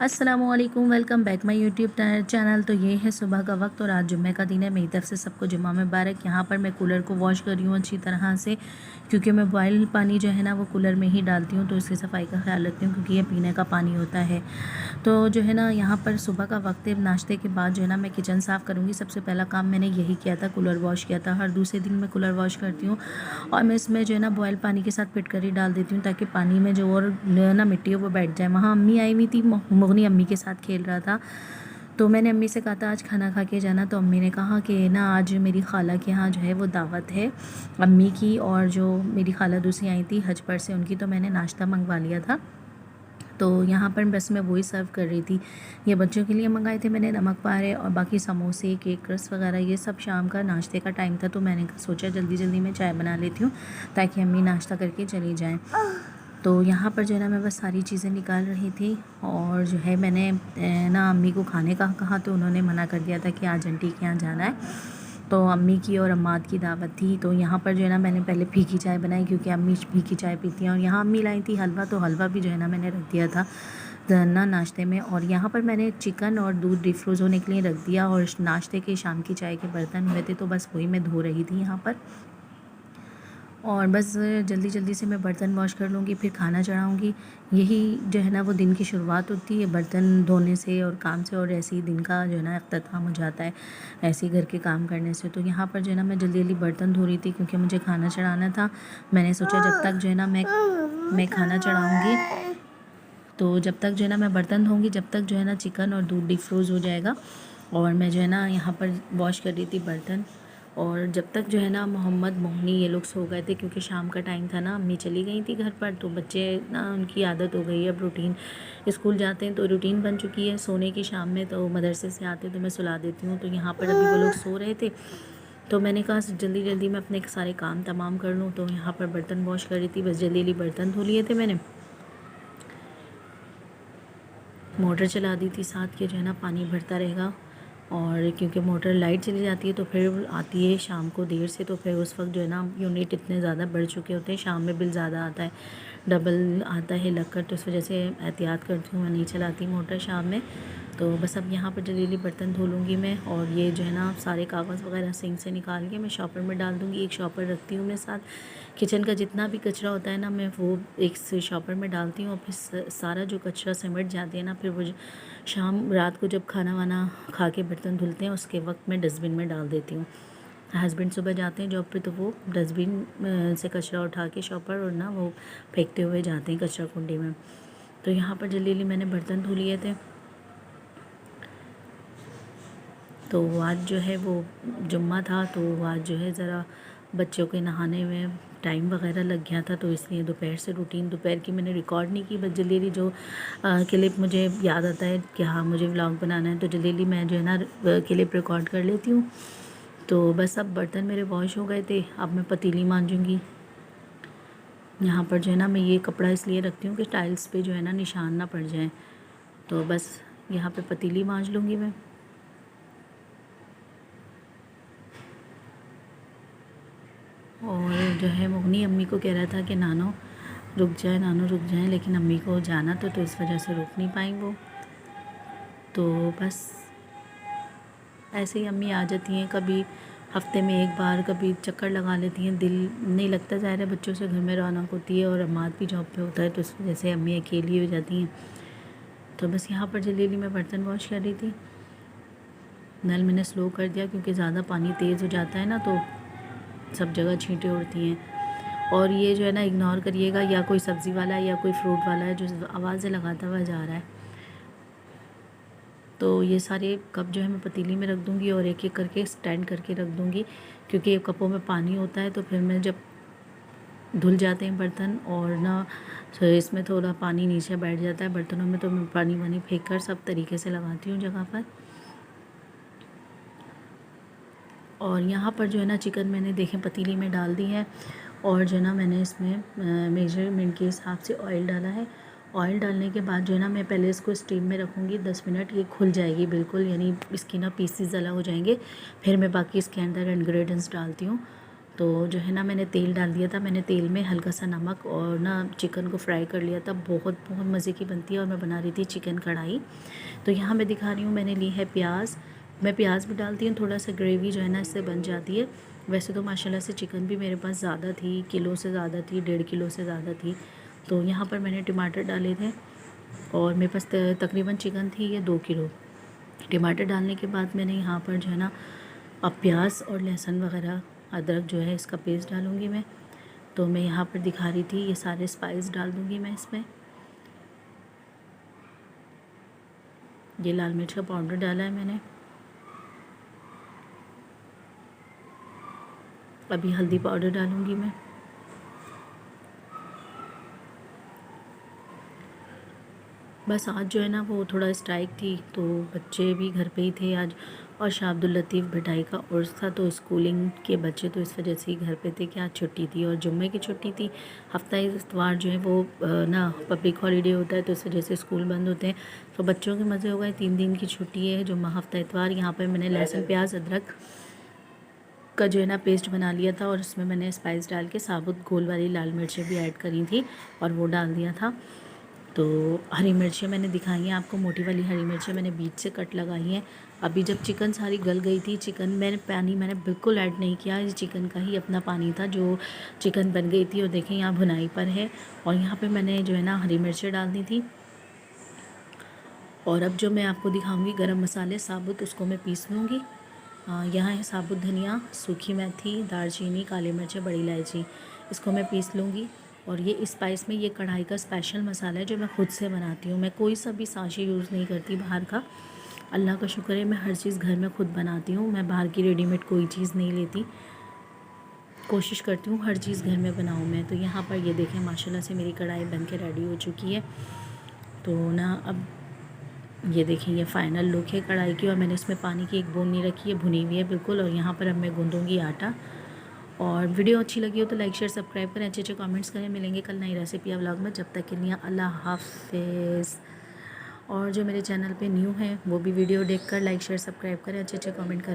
अस्सलामुअलैकुम, welcome back my YouTube channel. तो ये है सुबह का वक्त और आज जुम्मे का दिन है। मेरी तरफ से सबको जुम्मा मुबारक। यहाँ पर मैं कूलर को वॉश कर रही हूँ अच्छी तरह से, क्योंकि मैं बॉयल पानी जो है ना वो कूलर में ही डालती हूँ, तो इसकी सफाई का ख्याल रखती हूँ क्योंकि ये पीने का पानी होता है। तो जो है ना यहाँ पर सुबह का वक्त है, नाश्ते के बाद जो है ना मैं किचन साफ़ करूँगी। सबसे पहला काम मैंने यही किया था, कूलर वॉश किया था। हर दूसरे दिन मैं कूलर वॉश करती हूँ और मैं इसमें जो है ना बॉयल पानी के साथ फिटकरी डाल देती हूँ, ताकि पानी में जो और ना मिट्टी है वो बैठ जाए। वहाँ अम्मी आई हुई थी, मुगनी अम्मी के साथ खेल रहा था। तो मैंने अम्मी से कहा था आज खाना खा के जाना, तो अम्मी ने कहा कि ना आज मेरी खाला के यहाँ जो है वो दावत है अम्मी की, और जो मेरी खाला दूसरी आई थी हज पर से, उनकी, तो मैंने नाश्ता मंगवा लिया था। तो यहाँ पर बस मैं वही सर्व कर रही थी। ये बच्चों के लिए मंगाए थे मैंने नमक पारे, और बाकी समोसे, केक, रस वगैरह ये सब शाम का नाश्ते का टाइम था, तो मैंने सोचा जल्दी जल्दी मैं चाय बना लेती हूँ ताकि अम्मी नाश्ता करके चली जाएँ। तो यहाँ पर जो है ना मैं बस सारी चीज़ें निकाल रही थी, और जो है मैंने ना अम्मी को खाने का कहा, तो उन्होंने मना कर दिया था कि आज आंटी के यहाँ जाना है। तो अम्मी की और अम्माद की दावत थी। तो यहाँ पर जो है ना मैंने पहले फीकी चाय बनाई, क्योंकि अम्मी फीकी चाय पीती हैं, और यहाँ अम्मी लाई थी हलवा, तो हलवा भी जो है ना मैंने रख दिया था ना नाश्ते में। और यहाँ पर मैंने चिकन और दूध डिफ्रोज होने के लिए रख दिया, और नाश्ते के शाम की चाय के बर्तन हुए थे, तो बस वही मैं धो रही थी यहाँ पर। और बस जल्दी जल्दी से मैं बर्तन वॉश कर लूँगी, फिर खाना चढ़ाऊँगी। यही जो है ना वो दिन की शुरुआत होती है बर्तन धोने से और काम से, और ऐसे ही दिन का जो है ना अख्ताम हो जाता है ऐसे ही घर के काम करने से। तो यहाँ पर जो है ना मैं जल्दी जल्दी बर्तन धो रही थी, क्योंकि मुझे खाना चढ़ाना था। मैंने सोचा जब तक जो है ना मैं खाना चढ़ाऊँगी, तो जब तक जो है ना मैं बर्तन धोऊँगी, जब तक जो है ना चिकन और दूध डिफ्रोज हो जाएगा। और मैं जो है ना यहाँ पर वॉश कर रही थी बर्तन, और जब तक जो है ना मोहम्मद मोहनी ये लोग सो गए थे, क्योंकि शाम का टाइम था ना, अम्मी चली गई थी घर पर, तो बच्चे ना उनकी आदत हो गई है, अब रूटीन स्कूल जाते हैं तो रूटीन बन चुकी है सोने की शाम में। तो मदरसे से आते तो मैं सुला देती हूँ। तो यहाँ पर अभी वो लोग सो रहे थे, तो मैंने कहा जल्दी जल्दी मैं अपने सारे काम तमाम कर लूँ। तो यहाँ पर बर्तन वॉश कर रही थी, बस जल्दी जल्दी बर्तन धो लिए थे मैंने। मोटर चला दी थी साथ के, जो है ना पानी भरता रहेगा। और क्योंकि मोटर लाइट चली जाती है तो फिर आती है शाम को देर से, तो फिर उस वक्त जो है ना यूनिट इतने ज़्यादा बढ़ चुके होते हैं, शाम में बिल ज़्यादा आता है, डबल आता है लगकर। तो इस वजह से एहतियात करती हूँ, मैं नहीं चलाती मोटर शाम में। तो बस अब यहाँ पर जल्दी बर्तन धो लूँगी मैं, और ये जो है ना सारे कागज़ वगैरह सिंक से निकाल के मैं शॉपर में डाल दूँगी। एक शॉपर रखती हूँ मैं साथ, किचन का जितना भी कचरा होता है ना मैं वो एक शॉपर में डालती हूँ, और फिर सारा जो कचरा सिमट जाती है ना, फिर वो शाम रात को जब खाना वाना खा के बर्तन धुलते हैं उसके वक्त मैं डस्टबिन में डाल देती हूँ। हस्बैंड सुबह जाते हैं जॉब पे, तो वो डस्टबिन से कचरा उठा के शॉपर और ना वो फेंकते हुए जाते हैं कचरा कुंडी में। तो यहाँ पर जल्दी जल्दी मैंने बर्तन धो लिए थे। तो आज जो है वो जुम्मा था, तो आज जो है ज़रा बच्चों के नहाने में टाइम वगैरह लग गया था, तो इसलिए दोपहर से रूटीन दोपहर की मैंने रिकॉर्ड नहीं की। बस जल्दी जल्दी जो क्लिप मुझे याद आता है कि हाँ मुझे व्लॉग बनाना है, तो जल्दी जल्दी मैं जो है ना क्लिप रिकॉर्ड कर लेती हूँ। तो बस अब बर्तन मेरे वॉश हो गए थे, अब मैं पतीली मांजूँगी। यहाँ पर जो है ना मैं ये कपड़ा इसलिए रखती हूँ कि टाइल्स पे जो है ना निशान ना पड़ जाए, तो बस यहाँ पे पतीली मांज लूँगी मैं। और जो है मुगनी अम्मी को कह रहा था कि नानो रुक जाए, नानो रुक जाए, लेकिन अम्मी को जाना तो इस वजह से रुक नहीं पाई वो। तो बस ऐसे ही अम्मी आ जाती हैं, कभी हफ्ते में एक बार, कभी चक्कर लगा लेती हैं। दिल नहीं लगता, ज़ाहिर है बच्चों से घर में रौनक होती है, और अम्माद भी जॉब पे होता है, तो इस वजह से अम्मी अकेली हो जाती हैं। तो बस यहाँ पर जल्दी जल्दी मैं बर्तन वॉश कर रही थी। नल मैंने स्लो कर दिया, क्योंकि ज़्यादा पानी तेज़ हो जाता है ना तो सब जगह छींटें उड़ती हैं। और ये जो है ना इग्नोर करिएगा, या कोई सब्ज़ी वाला है या कोई फ्रूट वाला है जो आवाज़ें लगाता हुआ जा रहा है। तो ये सारे कप जो है मैं पतीली में रख दूँगी, और एक एक करके स्टैंड करके रख दूँगी, क्योंकि कपों में पानी होता है, तो फिर मैं जब धुल जाते हैं बर्तन और ना तो इसमें थोड़ा पानी नीचे बैठ जाता है बर्तनों में, तो मैं पानी वानी फेंक कर सब तरीके से लगाती हूँ जगह पर। और यहाँ पर जो है ना चिकन मैंने देखें पतीली में डाल दी है, और जो है ना मैंने इसमें मेजरमेंट के हिसाब से ऑयल डाला है। ऑयल डालने के बाद जो है ना मैं पहले इसको स्टीम में रखूँगी 10 मिनट, ये खुल जाएगी बिल्कुल, यानी इसकी ना पीसीज अलग हो जाएंगे। फिर मैं बाकी इसके अंदर इंग्रेडिएंट्स डालती हूँ। तो जो है ना मैंने तेल डाल दिया था, मैंने तेल में हल्का सा नमक और ना चिकन को फ्राई कर लिया था। बहुत बहुत मज़े की बनती है और मैं बना रही थी चिकन कढ़ाई। तो यहाँ मैं दिखा रही हूँ, मैंने ली है प्याज। मैं प्याज भी डालती हूँ, थोड़ा सा ग्रेवी जो है ना इससे बन जाती है। वैसे तो माशाल्लाह से चिकन भी मेरे पास ज़्यादा थी, किलो से ज़्यादा थी, 1.5 किलो से ज़्यादा थी। तो यहाँ पर मैंने टमाटर डाले थे और मेरे पास तकरीबन चिकन थी ये 2 किलो। टमाटर डालने के बाद मैंने यहाँ पर जो है ना अब प्याज और लहसुन वगैरह, अदरक जो है इसका पेस्ट डालूँगी मैं। तो मैं यहाँ पर दिखा रही थी ये सारे स्पाइस डाल दूँगी मैं इसमें। ये लाल मिर्च का पाउडर डाला है मैंने। अभी हल्दी पाउडर डालूँगी मैं। बस आज जो है ना वो थोड़ा स्ट्राइक थी, तो बच्चे भी घर पे ही थे आज, और शाह अब्दुल लतीफ़ भटाई का उर्स था, तो स्कूलिंग के बच्चे तो इस वजह से ही घर पे थे कि आज छुट्टी थी और जुम्मे की छुट्टी थी। हफ्ता इतवार जो है वो ना पब्लिक हॉलीडे होता है, तो इस वजह से स्कूल बंद होते हैं। तो बच्चों के मज़े हो गए, 3 दिन की छुट्टी है, जुम्मा हफ्ता इतवार। यहाँ पर मैंने लहसुन प्याज अदरक का जो है ना पेस्ट बना लिया था और उसमें मैंने स्पाइस डाल के साबुत गोल वाली लाल मिर्चें भी ऐड करी थी और वो डाल दिया था। तो हरी मिर्चें मैंने दिखाई हैं आपको, मोटी वाली हरी मिर्चें मैंने बीच से कट लगाई हैं। अभी जब चिकन सारी गल गई थी, चिकन मैंने पानी मैंने बिल्कुल ऐड नहीं किया, ये चिकन का ही अपना पानी था जो चिकन बन गई थी। और देखें यहाँ भुनाई पर है, और यहाँ पे मैंने जो है ना हरी मिर्चें डाल दी थी। और अब जो मैं आपको दिखाऊंगी गरम मसाले साबुत, उसको मैं पीस लूँगी। यहाँ है साबुत धनिया, सूखी मेथी, दालचीनी, काली मिर्चें, बड़ी इलायची, इसको मैं पीस लूँगी। और ये स्पाइस में ये कढ़ाई का स्पेशल मसाला है जो मैं ख़ुद से बनाती हूँ। मैं कोई सा भी साँचे यूज़ नहीं करती बाहर का। अल्लाह का शुक्र है मैं हर चीज़ घर में ख़ुद बनाती हूँ। मैं बाहर की रेडीमेड कोई चीज़ नहीं लेती, कोशिश करती हूँ हर चीज़ घर में बनाऊँ मैं। तो यहाँ पर ये देखें माशाल्लाह से मेरी कढ़ाई बन के रेडी हो चुकी है। तो ना अब ये देखिए ये फ़ाइनल लुक है कढ़ाई की, और मैंने इसमें पानी की एक बूंद नहीं रखी है, भुनी हुई है बिल्कुल। और यहाँ पर अब मैं गूँधूँगी आटा। और वीडियो अच्छी लगी हो तो लाइक शेयर सब्सक्राइब करें, अच्छे अच्छे कमेंट्स करें। मिलेंगे कल नई रेसिपी या व्लॉग में, जब तक के लिए अल्लाह हाफ़िज़। और जो मेरे चैनल पे न्यू है वो भी वीडियो देखकर लाइक शेयर सब्सक्राइब करें, अच्छे अच्छे कमेंट करें।